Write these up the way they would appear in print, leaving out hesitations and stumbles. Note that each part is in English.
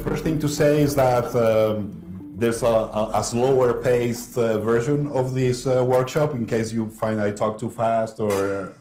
first thing to say is that there's a slower paced version of this workshop in case you find I talk too fast or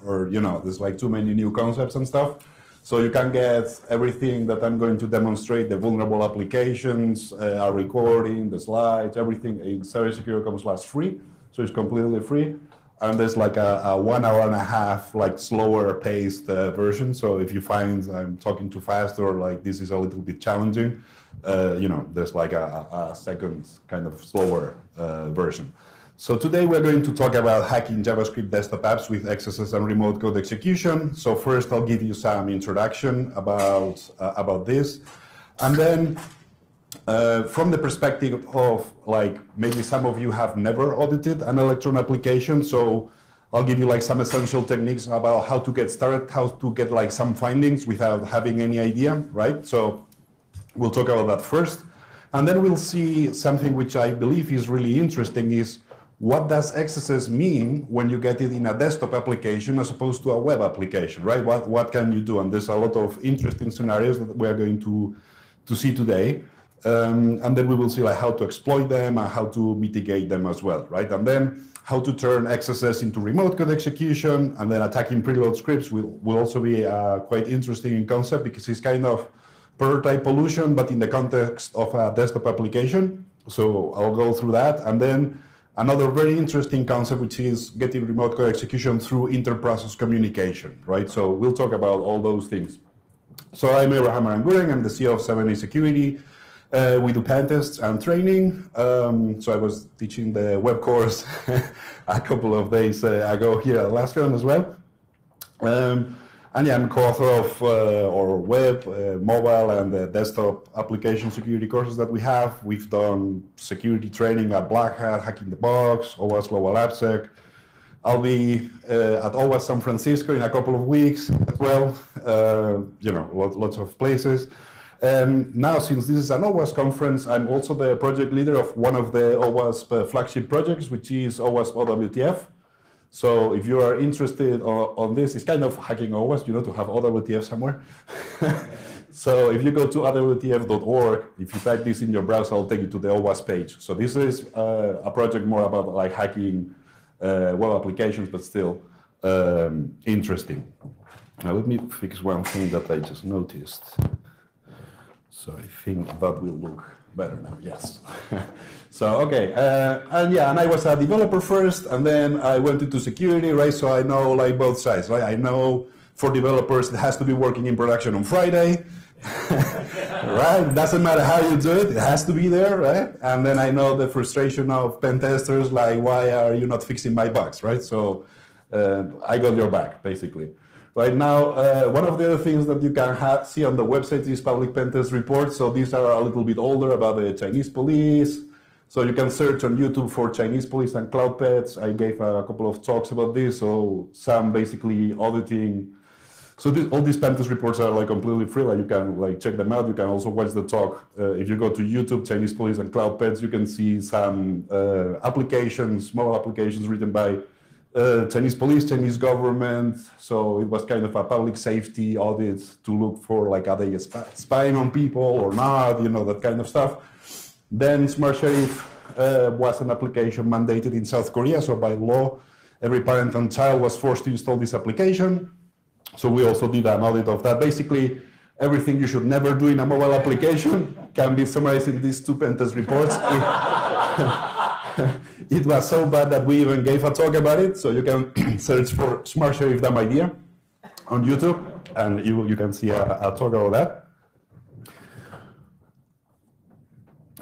there's like too many new concepts and stuff. So you can get everything that I'm going to demonstrate, the vulnerable applications, our recording, the slides, everything in cybersecurity.com/free. So it's completely free. And there's like a 1 hour and a half, like slower paced version. So if you find I'm talking too fast or like this is a little bit challenging, there's like a second kind of slower version. So today we're going to talk about hacking JavaScript desktop apps with XSS and remote code execution. So first I'll give you some introduction about this. And then from the perspective of like maybe some of you have never audited an Electron application. So I'll give you like some essential techniques about how to get started, how to get like some findings without having any idea, right? So we'll talk about that first. And then we'll see something which I believe is really interesting is what does XSS mean when you get it in a desktop application as opposed to a web application, right? What can you do? And there's a lot of interesting scenarios that we're going to see today. And then we will see like how to exploit them and how to mitigate them as well, right? And then how to turn XSS into remote code execution, and then attacking preload scripts will also be a quite interesting concept because it's kind of prototype pollution, but in the context of a desktop application. So I'll go through that. And then another very interesting concept, which is getting remote code execution through inter-process communication, right? So we'll talk about all those things. So I'm Aranguren, I'm the CEO of 7A Security. We do pen tests and training. So I was teaching the web course a couple of days ago here at LASCON as well. And yeah, I'm co-author of our web, mobile, and desktop application security courses that we have. We've done security training at Black Hat, Hacking the Box, OWASP Global AppSec. I'll be at OWASP San Francisco in a couple of weeks as well. Lots of places. And now, since this is an OWASP conference, I'm also the project leader of one of the OWASP flagship projects, which is OWASP OWTF. So if you are interested on this, it's kind of hacking OWASP, to have OWTF somewhere. So if you go to OWTF.org, if you type this in your browser, I'll take you to the OWASP page. So this is a project more about like hacking web applications, but still interesting. Now let me fix one thing that I just noticed. So I think that will look better now, yes. So, okay, and I was a developer first, and then I went into security, right? So I know like both sides, right? I know for developers, it has to be working in production on Friday, right? Doesn't matter how you do it, it has to be there, right? And then I know the frustration of pen testers, like, why are you not fixing my bugs, right? So I got your back, basically. Right now, one of the other things that you can see on the website is public pen test reports. So these are a little bit older about the Chinese police. So you can search on YouTube for Chinese police and cloud pets. I gave a couple of talks about this. So some basically auditing. So all these pen test reports are like completely free. Like you can like check them out. You can also watch the talk. If you go to YouTube, Chinese police and cloud pets, you can see some applications, small applications written by Chinese police, Chinese government. So it was kind of a public safety audit to look for like, are they spying on people or not, that kind of stuff. Then Smart Sheriff was an application mandated in South Korea. So by law, every parent and child was forced to install this application. So we also did an audit of that. Basically, everything you should never do in a mobile application can be summarized in these two pen test reports. It was so bad that we even gave a talk about it. So you can search for Smart Sheriff Dumb Idea on YouTube, and you can see a talk about that.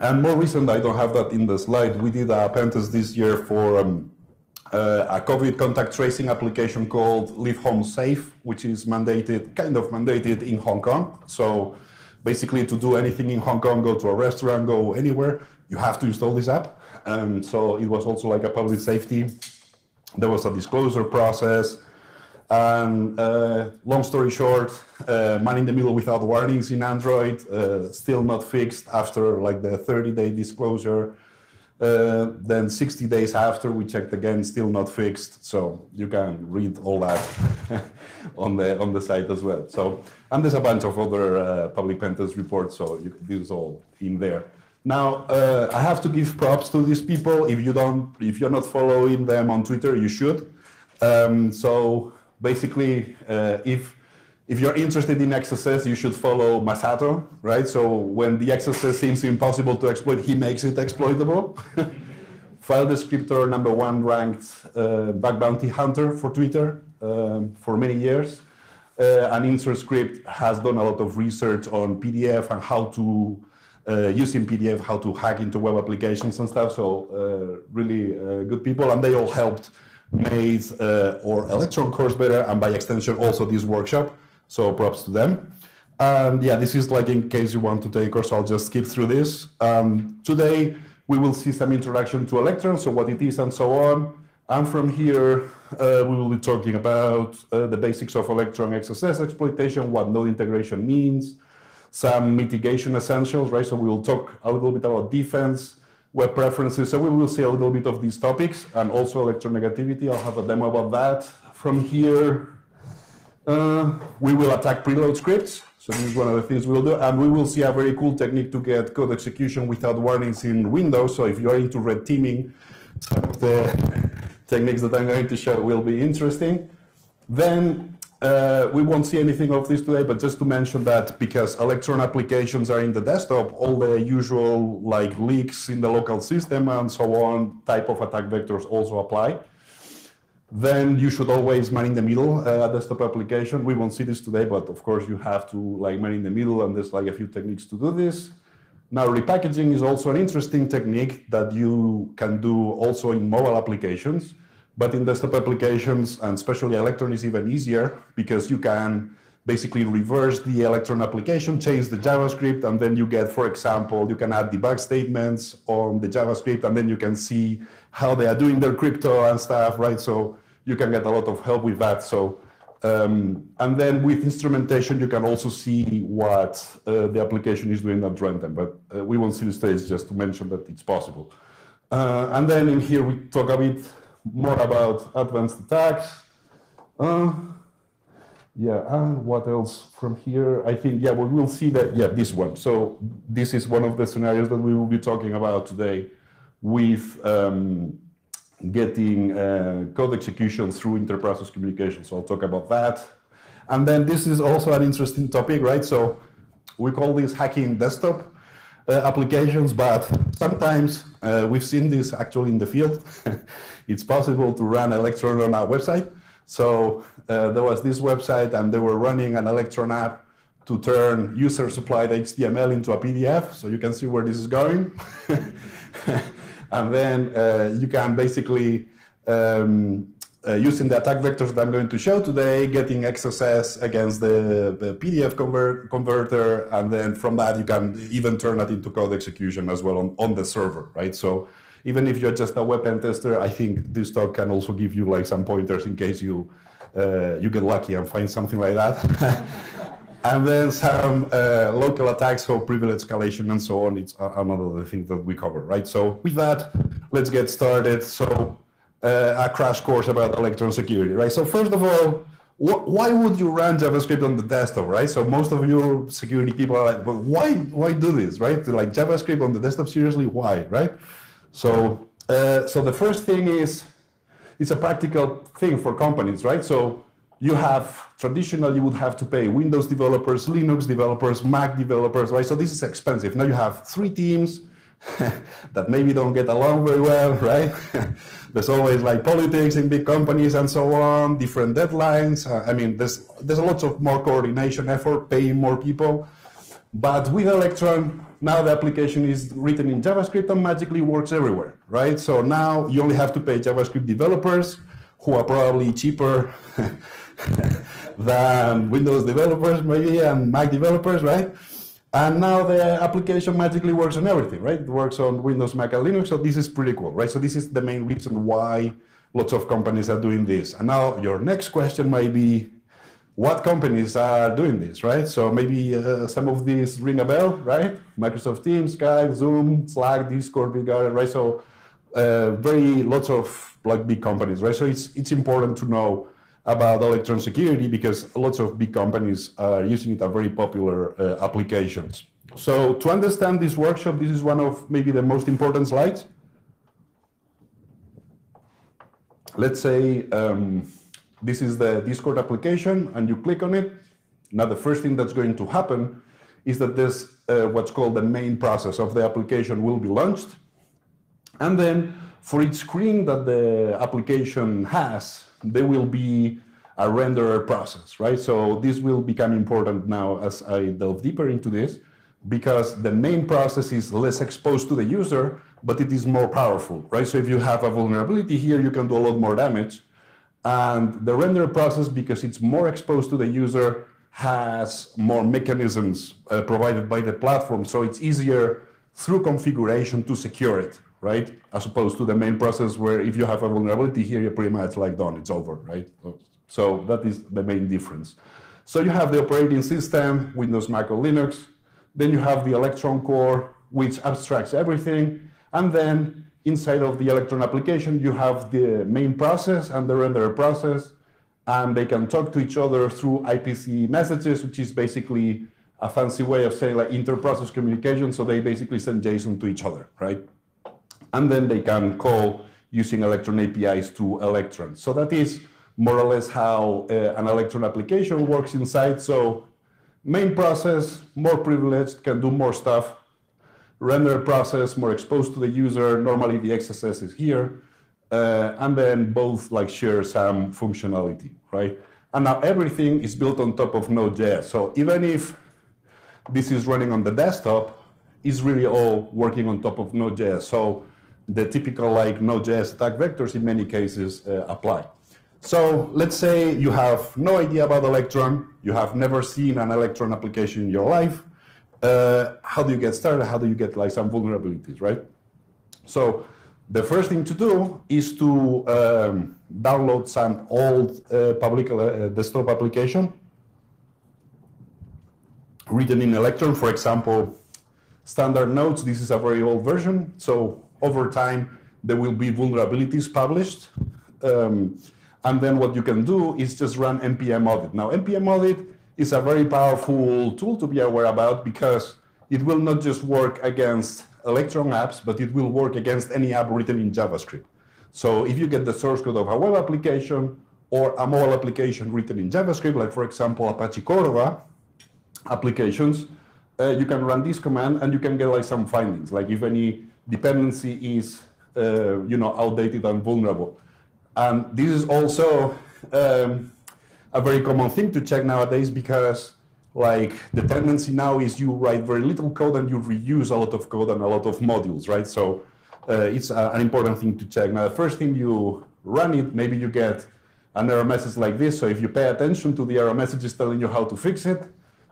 And more recent, I don't have that in the slide, we did a pen test this year for a COVID contact tracing application called Leave Home Safe, which is kind of mandated in Hong Kong. So basically to do anything in Hong Kong, go to a restaurant, go anywhere, you have to install this app. So it was also like a public safety. There was a disclosure process. And long story short, man in the middle without warnings in Android, still not fixed after like the 30-day disclosure. Then 60 days after, we checked again, still not fixed. So you can read all that on the site as well. So, and there's a bunch of other public pen test reports, so this is all in there. Now, I have to give props to these people. If you're not following them on Twitter, you should. So basically, if you're interested in XSS, you should follow Masato, right? So when the XSS seems impossible to exploit, he makes it exploitable. File descriptor #1 ranked bug bounty hunter for Twitter for many years. And InsertScript has done a lot of research on PDF and how to, using PDF, how to hack into web applications and stuff. So really good people, and they all helped make our Electron course better, and by extension also this workshop. So props to them. And yeah, this is like in case you want to take course, I'll just skip through this. Today, we will see some introduction to Electron, so what it is and so on. And from here, we will be talking about the basics of Electron XSS exploitation, what node integration means, some mitigation essentials, right? So we will talk a little bit about defense, web preferences. So we will see a little bit of these topics, and also electronegativity. I'll have a demo about that. From here, we will attack preload scripts. So this is one of the things we'll do. And we will see a very cool technique to get code execution without warnings in Windows. So if you're into red teaming, some of the techniques that I'm going to show will be interesting. Then we won't see anything of this today, but just to mention that because Electron applications are in the desktop, all the usual like leaks in the local system and so on type of attack vectors also apply. Then you should always man in the middle desktop application. We won't see this today, but of course you have to like man in the middle, and there's like a few techniques to do this. Now repackaging is also an interesting technique that you can do also in mobile applications, but in desktop applications, and especially Electron, is even easier because you can basically reverse the Electron application, change the JavaScript, and then you get, for example, you can add debug statements on the JavaScript, and then you can see how they are doing their crypto and stuff, right? So you can get a lot of help with that. So, and then with instrumentation, you can also see what the application is doing at runtime, but we won't see this today, just to mention that it's possible. And then in here, we talk a bit more about advanced attacks. Yeah, and what else from here? I think, yeah, we will see that, yeah, this one. So this is one of the scenarios that we will be talking about today with getting code execution through interprocess communication. So I'll talk about that. And then this is also an interesting topic, right? So we call this hacking desktop applications, but sometimes we've seen this actually in the field. It's possible to run Electron on our website. So there was this website, and they were running an Electron app to turn user-supplied HTML into a PDF. So you can see where this is going. And then you can basically, using the attack vectors that I'm going to show today, getting XSS against the PDF converter, and then from that you can even turn that into code execution as well on the server, right? So even if you're just a web pen tester, I think this talk can also give you like some pointers in case you get lucky and find something like that. And then some local attacks, so privilege escalation and so on. It's another thing that we cover, right? So with that, let's get started. So a crash course about Electron security, right? So first of all, why would you run JavaScript on the desktop, right? So most of you security people are like, but why do this, right? Like JavaScript on the desktop, seriously, why, right? So so the first thing is, it's a practical thing for companies, right? So you have, traditionally, you would have to pay Windows developers, Linux developers, Mac developers, right? So this is expensive. Now you have 3 teams that maybe don't get along very well, right? There's always like politics in big companies and so on, different deadlines. I mean, there's a lot of more coordination effort, paying more people. But with Electron, now the application is written in JavaScript and magically works everywhere, right? So now you only have to pay JavaScript developers, who are probably cheaper than Windows developers maybe and Mac developers, right? And now the application magically works on everything, right? It works on Windows, Mac, and Linux, so this is pretty cool, right? So this is the main reason why lots of companies are doing this. And now your next question might be, what companies are doing this, right? So maybe some of these ring a bell, right? Microsoft Teams, Skype, Zoom, Slack, Discord, Big Garden, right? So lots of like big companies, right? So it's important to know about electron security because lots of big companies are using it, are very popular applications. So to understand this workshop, this is one of maybe the most important slides. Let's say this is the Discord application and you click on it. Now the first thing that's going to happen is that this what's called the main process of the application will be launched. And then for each screen that the application has, there will be a renderer process, right? So this will become important now as I delve deeper into this, because the main process is less exposed to the user, but it is more powerful, right? So if you have a vulnerability here, you can do a lot more damage. And the renderer process, because it's more exposed to the user, has more mechanisms provided by the platform. So it's easier through configuration to secure it, right? As opposed to the main process where if you have a vulnerability here, you're pretty much like done, it's over, right? So that is the main difference. So you have the operating system, Windows, Mac, or Linux. Then you have the Electron core, which abstracts everything. And then inside of the Electron application, you have the main process and the renderer process. And they can talk to each other through IPC messages, which is basically a fancy way of saying like inter-process communication. So they basically send JSON to each other, right? And then they can call using Electron APIs to Electron. So that is more or less how an Electron application works inside. So main process, more privileged, can do more stuff. Render process, more exposed to the user. Normally the XSS is here. And then both like share some functionality, right? And now everything is built on top of Node.js. So even if this is running on the desktop, it's really all working on top of Node.js. So the typical like Node.js attack vectors in many cases apply. So let's say you have no idea about Electron, you have never seen an Electron application in your life. How do you get started? How do you get like some vulnerabilities, right? So the first thing to do is to download some old public desktop application written in Electron. For example, standard notes. This is a very old version. So over time, there will be vulnerabilities published. And then what you can do is just run npm audit. Now, npm audit is a very powerful tool to be aware about because it will not just work against Electron apps, but it will work against any app written in JavaScript. So if you get the source code of a web application or a mobile application written in JavaScript, like for example, Apache Cordova applications, you can run this command and you can get like some findings, like if any dependency is outdated and vulnerable. And this is also a very common thing to check nowadays because like the tendency now is you write very little code and you reuse a lot of code and a lot of modules, right? So it's an important thing to check. Now, the first thing you run it, maybe you get an error message like this. So if you pay attention to the error messages telling you how to fix it,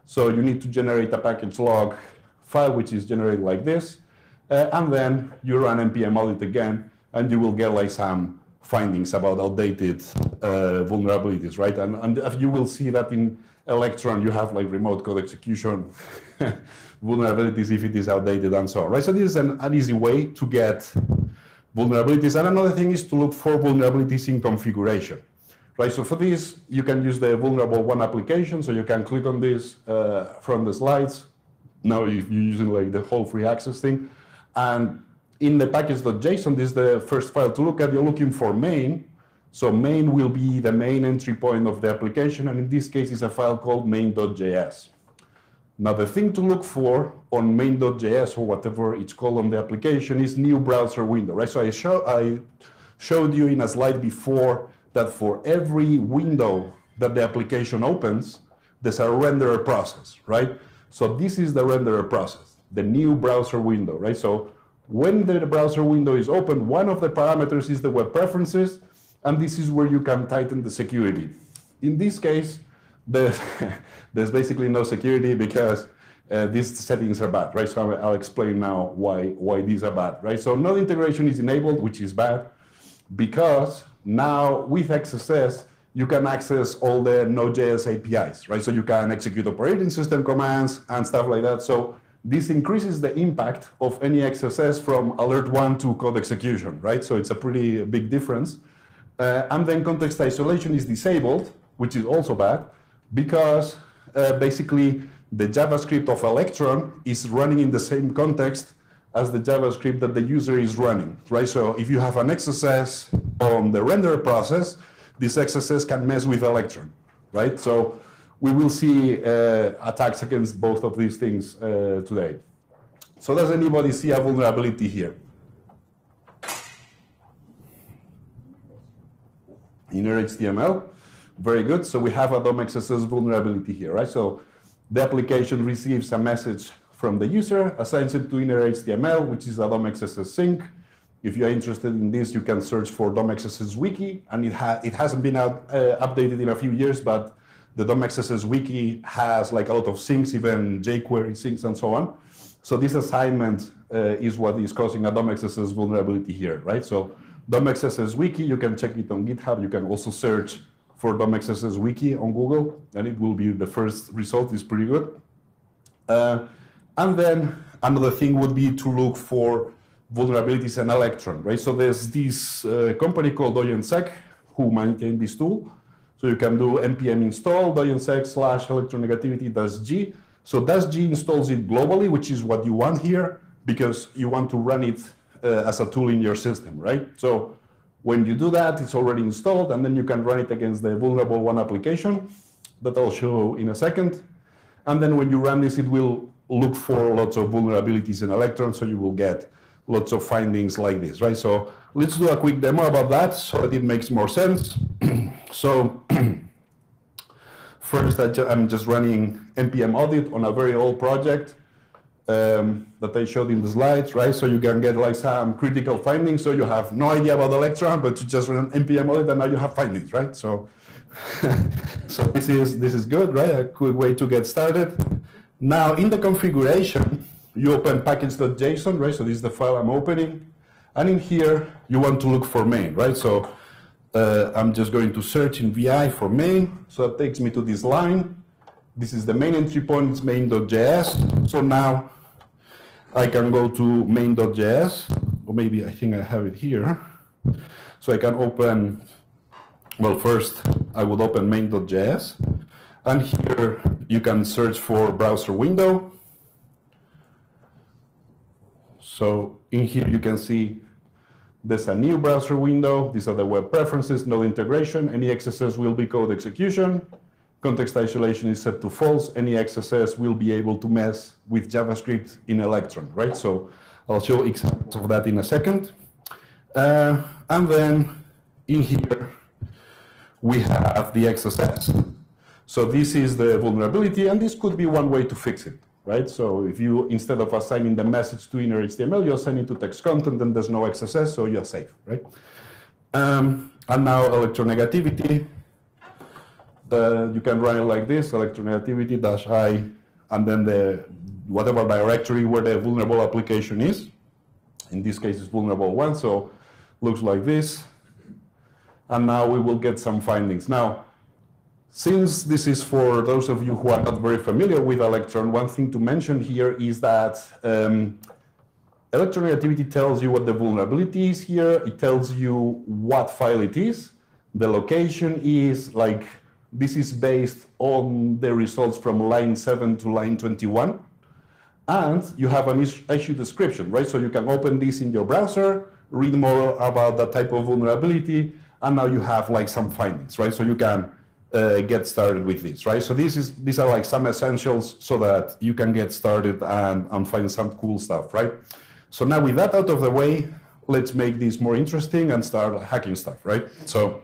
so you need to generate a package log file, which is generated like this. And then you run npm audit again, and you will get like some findings about outdated vulnerabilities, right? And you will see that in Electron, you have like remote code execution vulnerabilities if it is outdated and so on, right? So this is an easy way to get vulnerabilities. And another thing is to look for vulnerabilities in configuration, right? So for this, you can use the vulnerable one application. So you can click on this from the slides. Now if you're using like the whole free access thing. And in the package.json, this is the first file to look at. You're looking for main. So main will be the main entry point of the application. And in this case, it's a file called main.js. Now, the thing to look for on main.js or whatever it's called on the application is new browser window, right? So I showed you in a slide before that for every window that the application opens, there's a renderer process, right? So this is the renderer process, the new browser window, right? So when the browser window is open, one of the parameters is the web preferences, and this is where you can tighten the security. In this case, there's basically no security because these settings are bad, right? So I'll explain now why these are bad, right? So node integration is enabled, which is bad, because now with XSS, you can access all the Node.js APIs, right? So you can execute operating system commands and stuff like that. So this increases the impact of any XSS from alert 1 to code execution, right? So it's a pretty big difference. And then context isolation is disabled, which is also bad, because basically the JavaScript of Electron is running in the same context as the JavaScript that the user is running, right? So if you have an XSS on the render process, this XSS can mess with Electron, right? So we will see attacks against both of these things today. So does anybody see a vulnerability here? Inner HTML, very good. So we have a DOM XSS vulnerability here, right? So the application receives a message from the user, assigns it to inner HTML, which is a DOM XSS sync. If you're interested in this, you can search for DOM XSS wiki, and it hasn't been updated in a few years, but the DOM XSS wiki has like a lot of syncs, even jQuery syncs and so on. So this assignment is what is causing a DOM XSS vulnerability here, right? So DOM XSS wiki, you can check it on GitHub. You can also search for DOM XSS wiki on Google, and it will be the first result is pretty good. And then another thing would be to look for vulnerabilities in Electron, right? So there's this company called doyensec who maintain this tool. So you can do npm install doyensec/electronegativity-g. So -g installs it globally, which is what you want here, because you want to run it as a tool in your system, right? So when you do that, it's already installed, and then you can run it against the vulnerable one application that I'll show in a second. And then when you run this, it will look for lots of vulnerabilities in Electron, so you will get lots of findings like this, right? So let's do a quick demo about that so that it makes more sense. So first, I'm just running npm audit on a very old project that I showed in the slides, right? So you can get like some critical findings. So you have no idea about Electron, but you just run npm audit and now you have findings, right? So, so this is good, right? A quick way to get started. Now in the configuration, you open package.json, right? So this is the file I'm opening. And in here, you want to look for main, right? So I'm just going to search in VI for main. So it takes me to this line. This is the main entry point, it's main.js. So now I can go to main.js, or maybe I think I have it here. So I can open, well, first I would open main.js. And here you can search for browser window. So in here you can see there's a new browser window. These are the web preferences, no integration. Any XSS will be code execution. Context isolation is set to false. Any XSS will be able to mess with JavaScript in Electron, right? So I'll show examples of that in a second. And then in here, we have the XSS. So this is the vulnerability, and this could be one way to fix it, right? So if you, instead of assigning the message to inner HTML, you assign it to text content, and there's no XSS, so you're safe, right? And now electronegativity. You can run it like this, electronegativity-i, and then the whatever directory where the vulnerable application is. In this case, it's vulnerable 1, so looks like this. And now we will get some findings. Now, since this is for those of you who are not very familiar with Electron, one thing to mention here is that electronegativity tells you what the vulnerability is here. It tells you what file it is. The location is like, this is based on the results from line 7 to line 21. And you have an issue description, right? So you can open this in your browser, read more about that type of vulnerability, and now you have like some findings, right? So you can get started with this, right? So these are like some essentials so that you can get started and find some cool stuff, right? So now with that out of the way, let's make this more interesting and start hacking stuff, right? So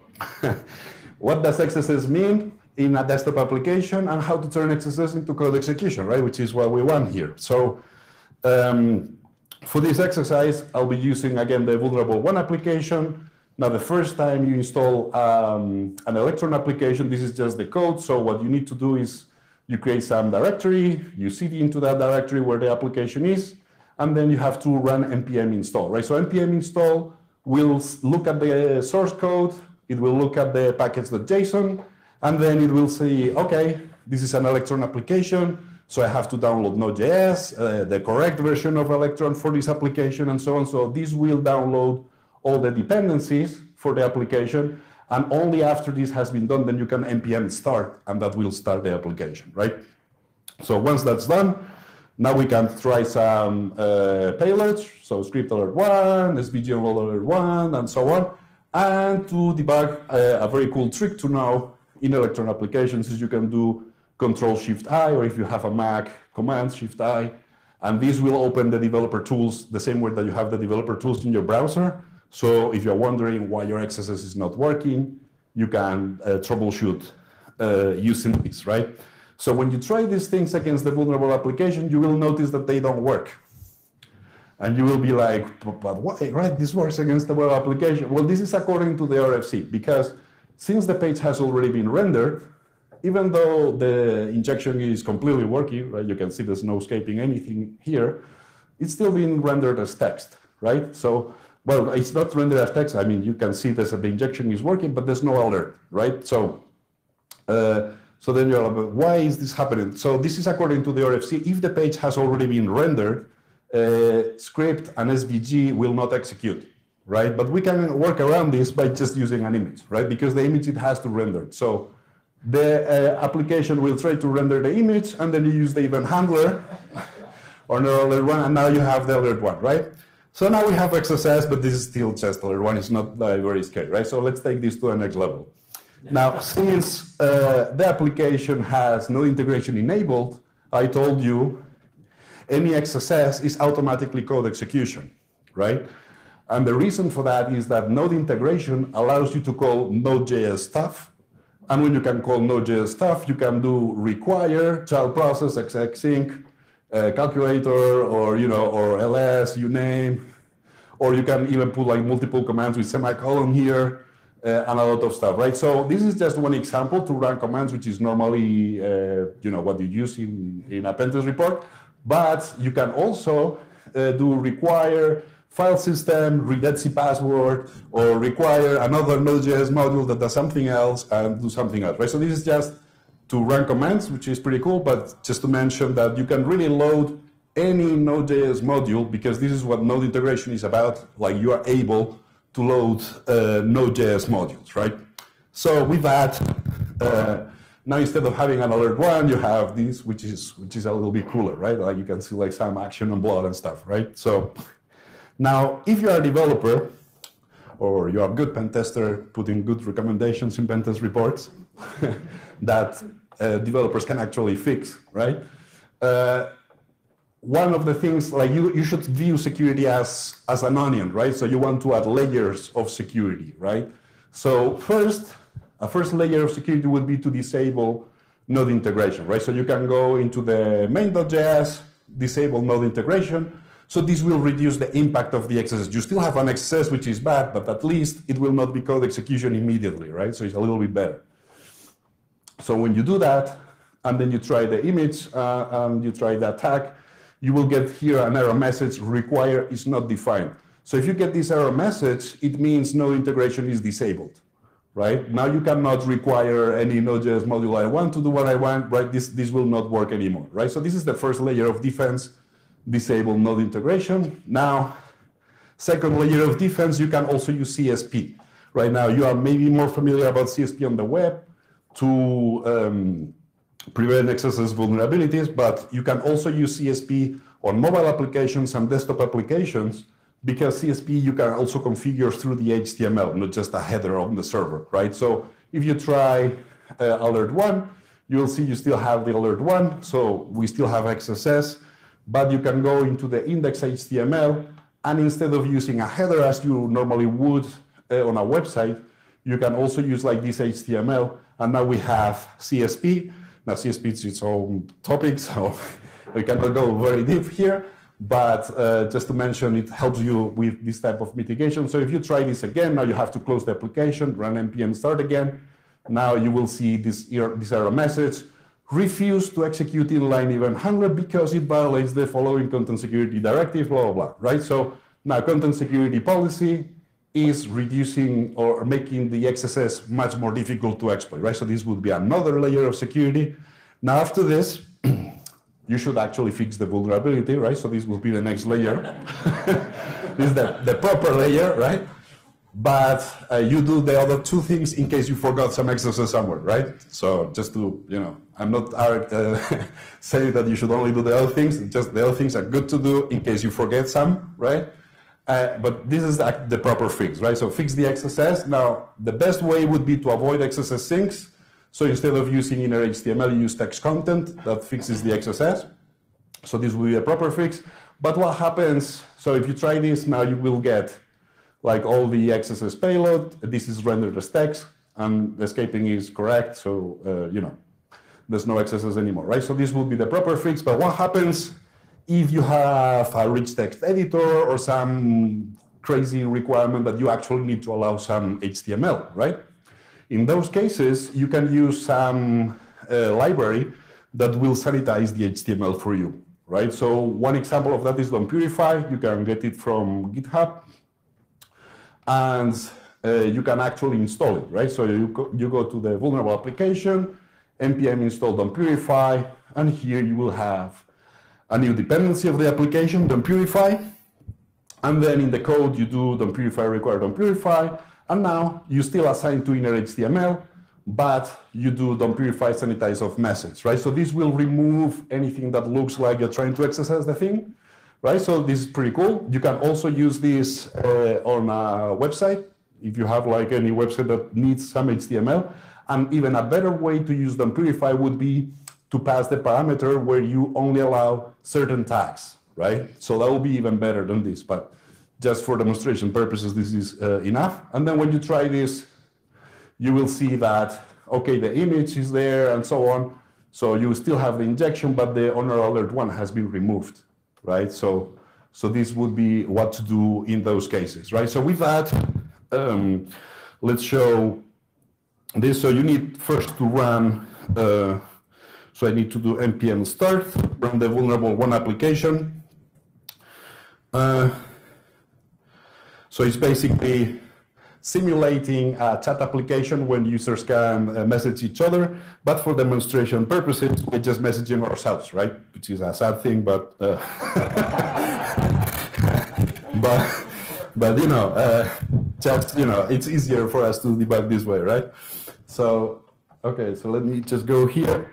what does XSS mean in a desktop application, and how to turn XSS into code execution, right? Which is what we want here. So for this exercise, I'll be using, again, the vulnerable one application. Now, the first time you install an Electron application, this is just the code. So what you need to do is you create some directory, you cd into that directory where the application is, and then you have to run npm install, right? So npm install will look at the source code, it will look at the package.json, and then it will say, okay, this is an Electron application, So I have to download Node.js, the correct version of Electron for this application, and so on. So this will download all the dependencies for the application, and only after this has been done, then you can npm start, and that will start the application, right? So once that's done, now we can try some payloads, so script alert 1, SVG enroll alert 1, and so on. And to debug, a very cool trick to know in Electron applications is you can do Control-Shift-I, or if you have a Mac, Command-Shift-I, and this will open the developer tools the same way that you have the developer tools in your browser. So if you're wondering why your XSS is not working, you can troubleshoot using this, right? So when you try these things against the vulnerable application, you will notice that they don't work. And you will be like, but why, right? This works against the web application. Well, this is according to the RFC, because since the page has already been rendered, even though the injection is completely working, right? You can see there's no escaping anything here. It's still being rendered as text, right? So, well, it's not rendered as text. I mean, you can see that the injection is working, but there's no alert, right? So, so then you're like, why is this happening? So this is according to the RFC. If the page has already been rendered, script and SVG will not execute, right? But we can work around this by just using an image, right? Because the image, it has to render. So the application will try to render the image, and then you use the event handler or no alert 1, and now you have the alert 1, right? So now we have XSS, but this is still just alert 1. It's not very scary, right? So let's take this to the next level. Now, since the application has no integration enabled, I told you any XSS is automatically code execution, right? And the reason for that is that node integration allows you to call Node.js stuff. And when you can call Node.js stuff, you can do require, child process, xxinc, calculator, or, you know, or ls, you name, or you can even put like multiple commands with semicolon here, and a lot of stuff, right? So this is just one example to run commands, which is normally, you know, what you use in a pentest report. But you can also do require file system, read password, or require another Node.js module that does something else and do something else, right? So this is just to run commands, which is pretty cool, but just to mention that you can really load any Node.js module, because this is what node integration is about. Like, you are able to load Node.js modules, right? So with that, now instead of having an alert 1, you have this, which is a little bit cooler, right? Like, you can see like some action and blood and stuff, right? So now, if you are a developer, or you are a good pen tester, putting good recommendations in pen test reports that developers can actually fix, right? One of the things, like, you should view security as an onion, right? So you want to add layers of security, right? So a first layer of security would be to disable node integration, right? So you can go into the main.js, disable node integration. So this will reduce the impact of the XSS. You still have an XSS, which is bad, but at least it will not be code execution immediately, right? So it's a little bit better. So when you do that, and then you try the image, and you try the attack, you will get here an error message, require is not defined. So if you get this error message, it means node integration is disabled, right? Now you cannot require any Node.js module I want to do what I want, right? This will not work anymore, right? So this is the first layer of defense, disable node integration. Now, second layer of defense, you can also use CSP. Right now, you are maybe more familiar about CSP on the web to prevent XSS vulnerabilities, but you can also use CSP on mobile applications and desktop applications, because CSP you can also configure through the HTML, not just a header on the server, right? So if you try alert 1, you'll see you still have the alert 1, so we still have XSS, but you can go into the index HTML, and instead of using a header as you normally would on a website, you can also use like this HTML, and now we have CSP. Now CSP is its own topic, so we cannot go very deep here, but just to mention, it helps you with this type of mitigation. So if you try this again, now you have to close the application, run npm start again. Now you will see this error message, refuse to execute inline event handler because it violates the following content security directive, blah, blah, blah, right? So now content security policy is reducing or making the XSS much more difficult to exploit, right? So this would be another layer of security. Now after this, you should actually fix the vulnerability, right? So this will be the next layer. This is the proper layer, right? But you do the other two things in case you forgot some XSS somewhere, right? So just to, I'm not saying that you should only do the other things, just the other things are good to do in case you forget some, right? But this is the proper fix, right? So fix the XSS. Now, the best way would be to avoid XSS sinks. So instead of using inner HTML, you use text content that fixes the XSS. So this will be a proper fix. But what happens, so if you try this now, you will get like all the XSS payload. This is rendered as text, and escaping is correct. So, there's no XSS anymore, right? So this will be the proper fix. But what happens if you have a rich text editor or some crazy requirement that you actually need to allow some HTML, right? In those cases, you can use some library that will sanitize the HTML for you, right? So one example of that is DonPurify. You can get it from GitHub, and you can actually install it, right? So you go to the vulnerable application, npm install DonPurify, and here you will have a new dependency of the application, DonPurify, and then in the code you do DonPurify require DonPurify, and now you still assign to inner HTML, but you do DonPurify sanitize of message, right? So this will remove anything that looks like you're trying to XSS the thing, right? So this is pretty cool. You can also use this on a website if you have like any website that needs some HTML. And even a better way to use DonPurify would be to pass the parameter where you only allow certain tags, right? So that will be even better than this, but just for demonstration purposes, this is enough. And then when you try this, you will see that, okay, the image is there and so on. So you still have the injection, but the honor alert one has been removed, right? So this would be what to do in those cases, right? So with that, let's show this. So you need first to run, so I need to do npm start, run the vulnerable one application. So it's basically simulating a chat application when users can message each other, but for demonstration purposes, we're just messaging ourselves, right? Which is a sad thing, but just it's easier for us to debug this way, right? So okay, so let me just go here.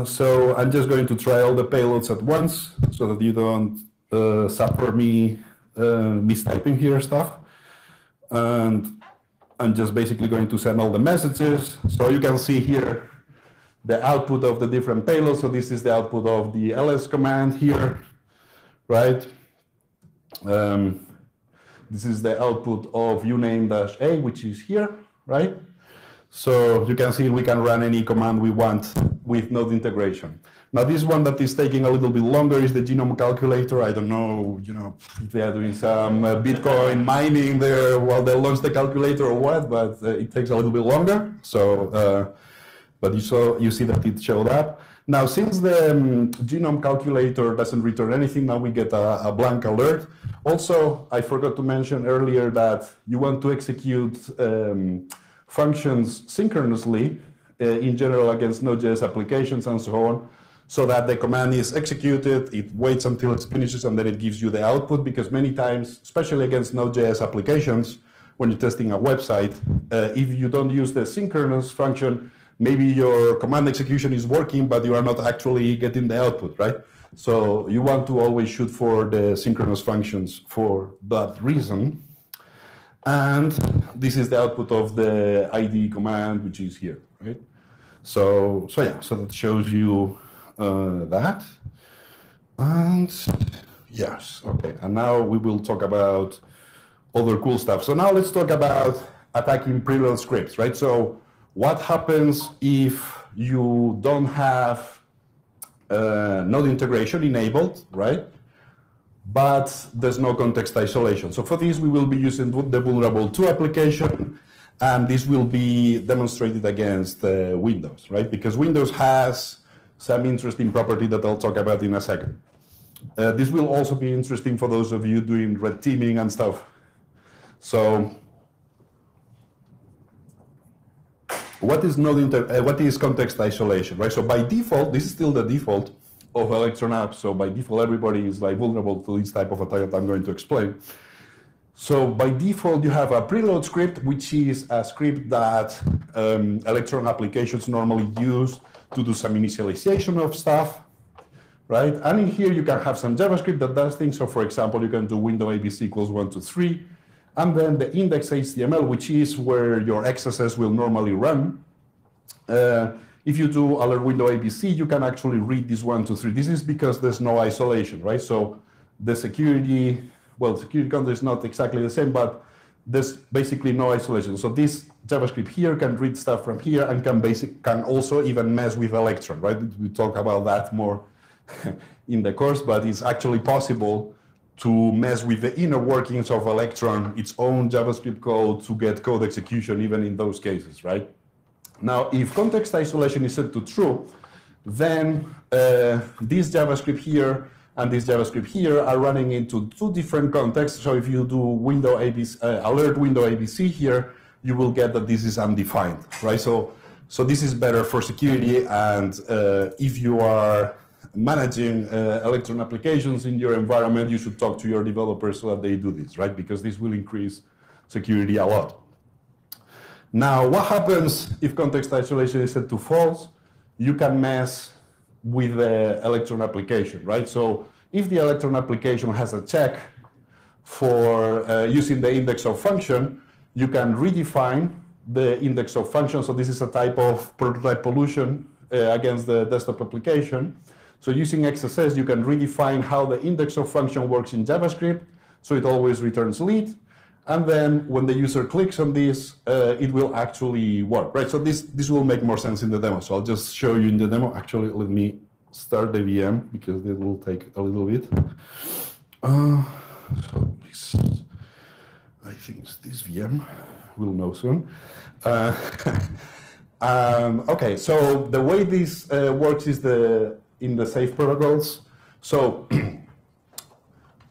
So I'm just going to try all the payloads at once so that you don't suffer me mistyping here stuff. And I'm just basically going to send all the messages. So you can see here the output of the different payloads. So this is the output of the ls command here, right? This is the output of uname-a, which is here, right? So you can see we can run any command we want with node integration. Now this one that is taking a little bit longer is the genome calculator. I don't know, if they are doing some Bitcoin mining there while they launch the calculator or what, but it takes a little bit longer. So, but you see that it showed up. Now, since the genome calculator doesn't return anything, now we get a blank alert. Also, I forgot to mention earlier that you want to execute functions synchronously in general against Node.js applications and so on, so that the command is executed, it waits until it finishes, and then it gives you the output, because many times, especially against Node.js applications, when you're testing a website, if you don't use the synchronous function, maybe your command execution is working, but you are not actually getting the output, right? So you want to always shoot for the synchronous functions for that reason. And this is the output of the ID command, which is here, right? So that shows you that. And yes, okay. And now we will talk about other cool stuff. So now let's talk about attacking preload scripts, right? So what happens if you don't have node integration enabled, right? But there's no context isolation. So for this, we will be using the vulnerable 2 application, and this will be demonstrated against Windows, right? Because Windows has some interesting property that I'll talk about in a second. This will also be interesting for those of you doing red teaming and stuff. So what is context isolation, right? So by default, this is still the default of Electron apps. So by default, everybody is like vulnerable to this type of attack that I'm going to explain. So by default, you have a preload script, which is a script that Electron applications normally use to do some initialization of stuff, right? And in here, you can have some JavaScript that does things. So for example, you can do window ABC equals 1 to 3. And then the index HTML, which is where your XSS will normally run. If you do alert window ABC, you can actually read this 1 to 3. This is because there's no isolation, right? So the security, well, security content is not exactly the same, but there's basically no isolation. So this JavaScript here can read stuff from here and can also even mess with Electron, right? We talk about that more in the course, but it's actually possible to mess with the inner workings of Electron, its own JavaScript code, to get code execution even in those cases, right? Now, if context isolation is set to true, then this JavaScript here and this JavaScript here are running into two different contexts. So if you do window ABC, alert window ABC here, you will get that this is undefined, right? So this is better for security, and if you are managing Electron applications in your environment, you should talk to your developers so that they do this, right? Because this will increase security a lot. Now, what happens if context isolation is set to false? You can mess with the Electron application, right? So if the Electron application has a check for using the index of function, you can redefine the index of function. So this is a type of prototype pollution against the desktop application. So using XSS, you can redefine how the index of function works in JavaScript, so it always returns lead. And then when the user clicks on this, it will actually work, right? So this will make more sense in the demo. So I'll just show you in the demo. Actually, let me start the VM, because it will take a little bit. So this, I think this VM, we'll know soon. Okay, so the way this works is in the safe protocols. So,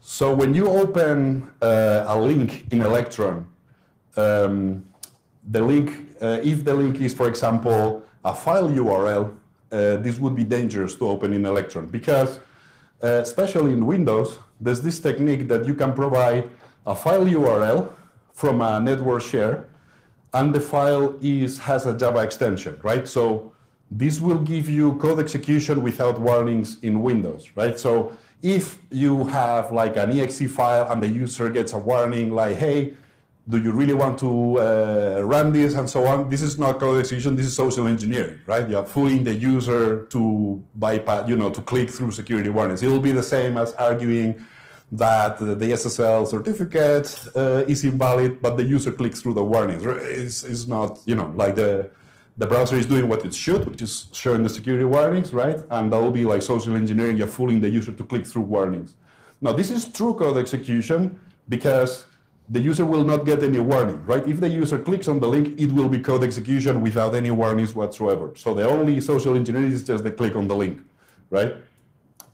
so when you open a link in Electron, the link, if the link is, for example, a file URL, this would be dangerous to open in Electron, because especially in Windows, there's this technique that you can provide a file URL from a network share, and the file has a Java extension, right? So this will give you code execution without warnings in Windows, right? So if you have like an exe file and the user gets a warning like, hey, do you really want to run this and so on? This is not code execution, this is social engineering, right? You're fooling the user to bypass, to click through security warnings. It will be the same as arguing that the SSL certificate is invalid, but the user clicks through the warnings. It's not, like the browser is doing what it should, which is showing the security warnings, right? And that will be like social engineering, you're fooling the user to click through warnings. Now, this is true code execution because the user will not get any warning, right? If the user clicks on the link, it will be code execution without any warnings whatsoever. So the only social engineering is just the click on the link, right?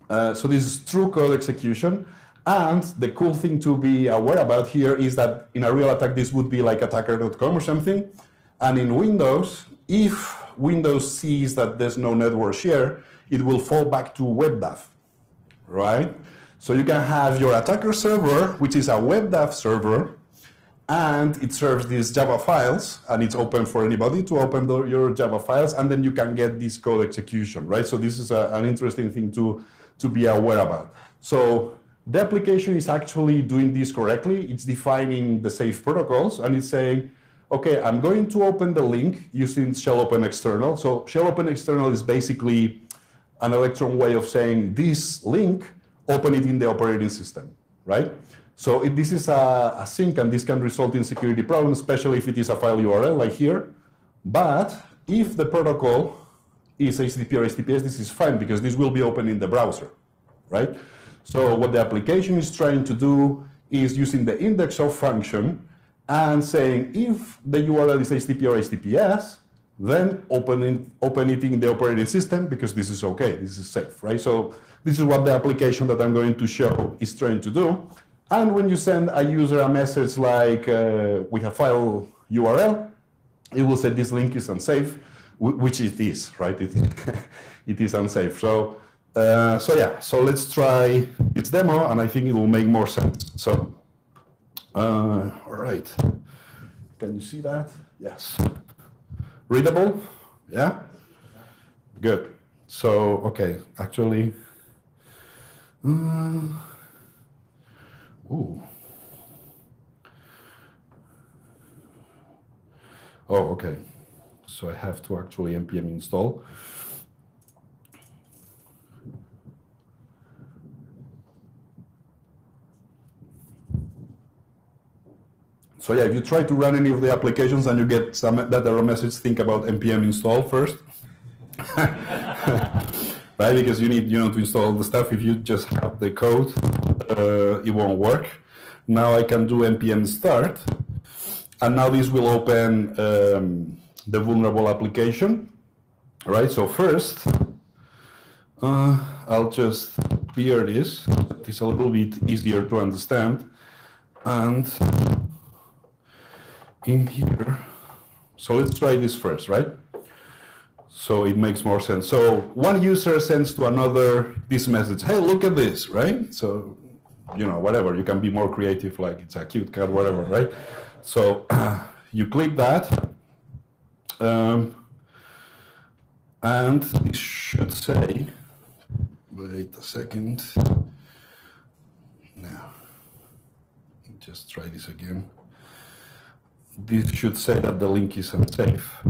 So this is true code execution. And the cool thing to be aware about here is that in a real attack, this would be like attacker.com or something. And in Windows, if Windows sees that there's no network share, it will fall back to WebDAV, right? So you can have your attacker server, which is a WebDAV server, and it serves these Java files, and it's open for anybody to open your Java files, and then you can get this code execution, right? So this is an interesting thing to be aware about. So the application is actually doing this correctly. It's defining the safe protocols, and it's saying, okay, I'm going to open the link using shell open external. So shell open external is basically an Electron way of saying this link, open it in the operating system, right? So this is a sync, and this can result in security problems, especially if it is a file URL like here. But if the protocol is HTTP or HTTPS, this is fine because this will be open in the browser, right? So what the application is trying to do is using the index of function and saying if the URL is HTTP or HTTPS, then open it in the operating system because this is okay, this is safe, right? So this is what the application that I'm going to show is trying to do. And when you send a user a message like with a file URL, it will say this link is unsafe, which it is, right? It is unsafe. So so let's try its demo, and I think it will make more sense. So, all right, can you see that? Yes. Readable? Yeah? Good. So, okay, actually, ooh. Oh, okay. So I have to actually npm install. So yeah, if you try to run any of the applications and you get that error message, think about npm install first. Right? Because you need to install the stuff. If you just have the code, it won't work. Now I can do npm start, and now this will open the vulnerable application. Right? So first, I'll just clear this. It's a little bit easier to understand, and in here, so let's try this first, right? So it makes more sense. So one user sends to another this message, hey, look at this, right? So, whatever, you can be more creative, like it's a cute cat, whatever, right? So you click that, and it should say, wait a second, now, just try this again. This should say that the link is unsafe.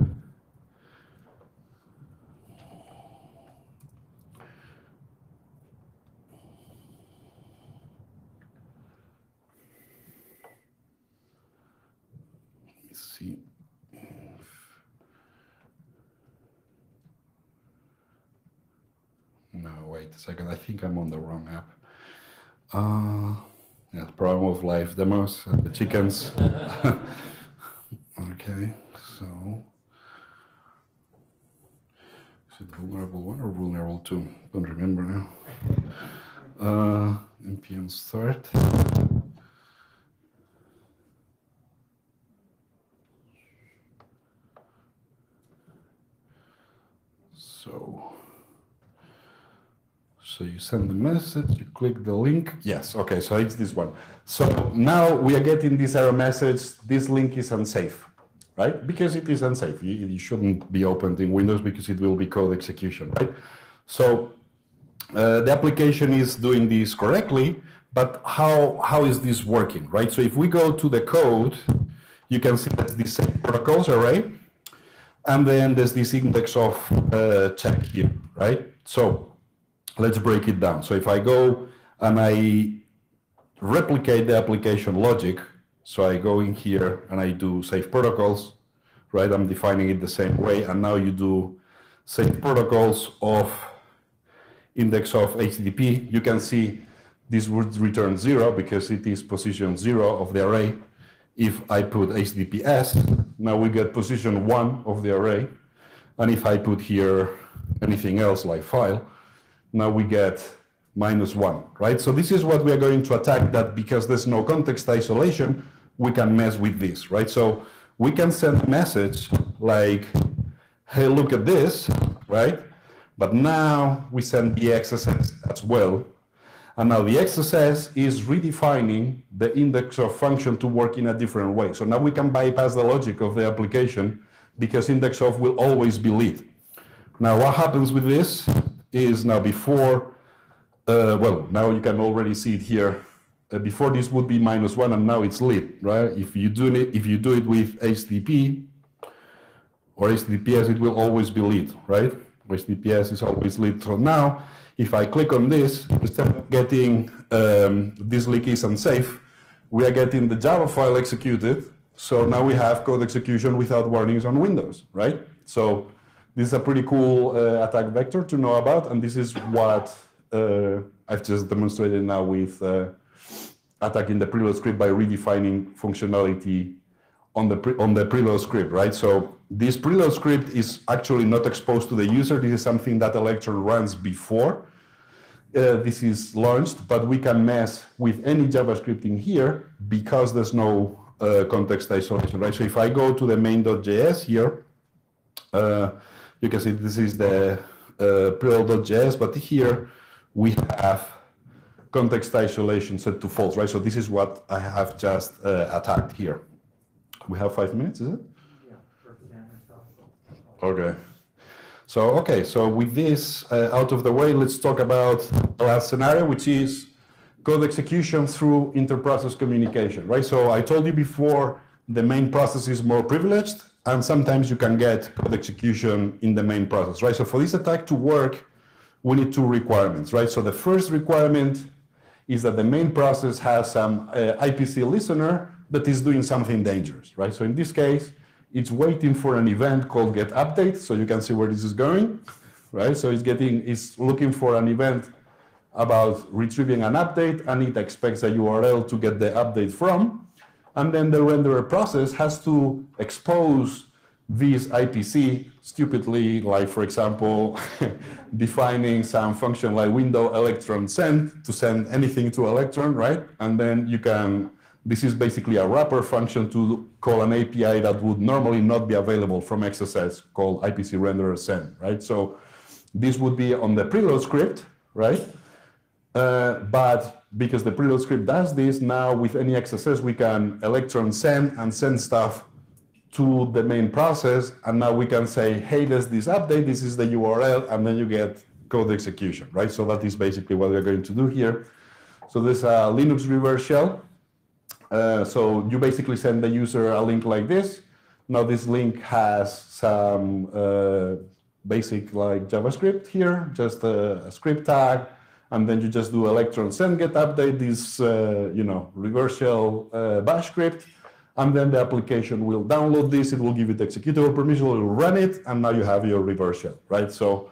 Let's see. No, wait a second. I think I'm on the wrong app. Yeah, problem of live demos and the chickens. Okay, so is it vulnerable 1 or vulnerable 2? Don't remember now. npm start. So you send the message, you click the link. Yes, okay, so it's this one. So now we are getting this error message, this link is unsafe, right? Because it is unsafe. It shouldn't be opened in Windows because it will be code execution, right? So the application is doing this correctly, but how is this working, right? So if we go to the code, you can see that this same protocols array, and then there's this index of check here, right? So let's break it down. So if I go and I replicate the application logic, so I go in here and I do save protocols, right? I'm defining it the same way, and now you do save protocols of index of HTTP. You can see this would return 0 because it is position 0 of the array. If I put HTTPS, now we get position 1 of the array. And if I put here anything else like file, now we get -1, right? So this is what we are going to attack, that because there's no context isolation, we can mess with this, right? So we can send a message like, hey, look at this, right? But now we send the XSS as well. And now the XSS is redefining the index of function to work in a different way. So now we can bypass the logic of the application because index of will always be lead. Now what happens with this is now before, well, now you can already see it here. Before this would be -1 and now it's lead, right? If you do it with HTTP or HTTPS, it will always be lead, right? HTTPS is always lead. So now, if I click on this, instead of getting this link is unsafe, we are getting the Java file executed. So now we have code execution without warnings on Windows, right? So this is a pretty cool attack vector to know about, and this is what I've just demonstrated now with attacking the preload script by redefining functionality on the preload script, right? So this preload script is actually not exposed to the user. This is something that Electron runs before this is launched, but we can mess with any JavaScript in here because there's no context isolation, right? So if I go to the main.js here, you can see this is the preload.js, but here we have context isolation set to false, right? So this is what I have just attacked here. We have 5 minutes, is it? Yeah. Okay. So with this out of the way, let's talk about the last scenario, which is code execution through inter-process communication, right? So I told you before, the main process is more privileged, and sometimes you can get code execution in the main process, right? So for this attack to work, we need 2 requirements, right? So the first requirement is that the main process has some IPC listener that is doing something dangerous, right? So in this case, it's waiting for an event called getUpdate, so you can see where this is going, right? So it's looking for an event about retrieving an update, and it expects a URL to get the update from, and then the renderer process has to expose this IPC stupidly, like for example, defining some function like window electron send to send anything to electron, right? And then you can, this is basically a wrapper function to call an API that would normally not be available from XSS called IPC renderer send, right? So this would be on the preload script, right? But because the preload script does this, now with any XSS, we can electron send and send stuff to the main process. And now we can say, hey, there's this update, this is the URL, and then you get code execution, right? So that is basically what we're going to do here. So there's a Linux reverse shell. So you basically send the user a link like this. Now this link has some basic like JavaScript here, just a script tag, and then you just do electron send get update this reverse shell bash script, and then the application will download this. It will give it executable permission. It will run it, and now you have your reverse shell, right? So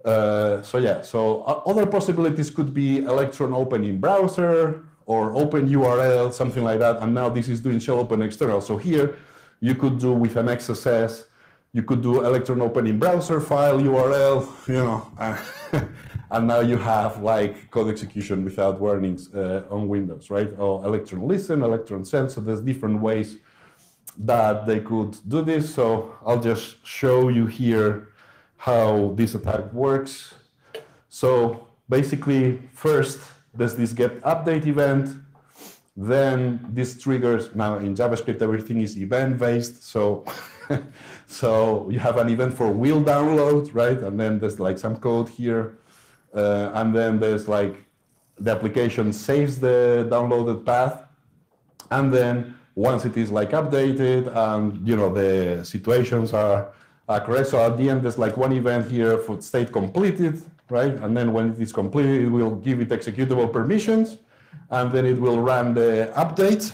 other possibilities could be electron open in browser or open URL, something like that. And now this is doing shell open external. So here you could do with an XSS, you could do electron open in browser file URL, and now you have like code execution without warnings on Windows, right? Or electron listen, electron send. So there's different ways that they could do this. So I'll just show you here how this attack works. So basically, first, there's this get update event. Then this triggers, now in JavaScript, everything is event-based. So, so you have an event for will download, right? And then there's like some code here. And then there's like the application saves the downloaded path. And then once it is like updated and the situations are correct. So at the end, there's like one event here for state completed, right? And then when it is completed, it will give it executable permissions, and then it will run the update,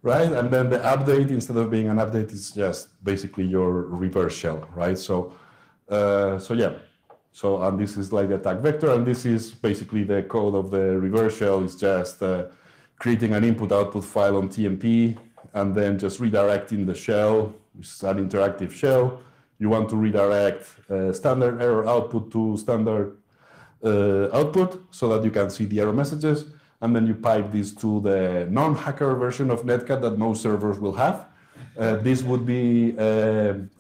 right? And then the update, instead of being an update, is just basically your reverse shell, right? So, and this is like the attack vector, and this is basically the code of the reverse shell. It's just creating an input-output file on TMP, and then just redirecting the shell, which is an interactive shell. You want to redirect standard error output to standard output so that you can see the error messages, and then you pipe this to the non-hacker version of Netcat that most servers will have. This would be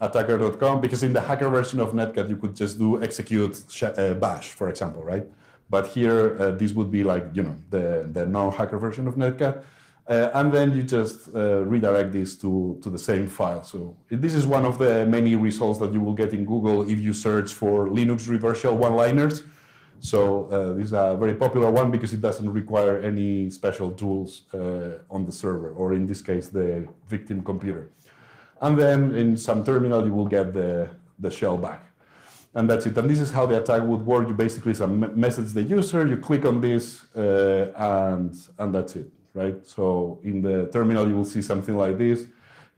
attacker.com, because in the hacker version of Netcat, you could just do execute bash, for example, right? But here, this would be like, the non-hacker version of Netcat. And then you just redirect this to the same file. So this is one of the many results that you will get in Google if you search for Linux reverse shell one-liners. So this is a very popular one because it doesn't require any special tools on the server, or in this case, the victim computer. And then in some terminal, you will get the shell back. And that's it. And this is how the attack would work. You basically message the user, you click on this, and that's it, right? So in the terminal, you will see something like this.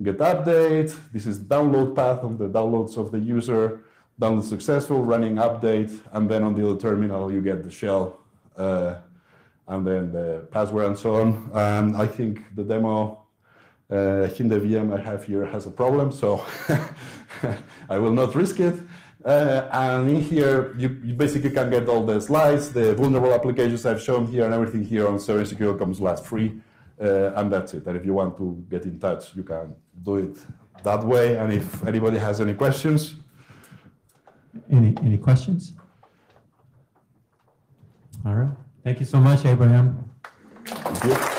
Get update. This is download path of the downloads of the user. Download successful, running update, and then on the other terminal you get the shell, and then the password and so on. And I think the demo, I think the VM I have here has a problem, so I will not risk it. And in here, you basically can get all the slides, the vulnerable applications I've shown here, and everything here on server secure comes last free. And that's it. And if you want to get in touch, you can do it that way. And if anybody has any questions. Any questions? All right. Thank you so much, Abraham. Thank you.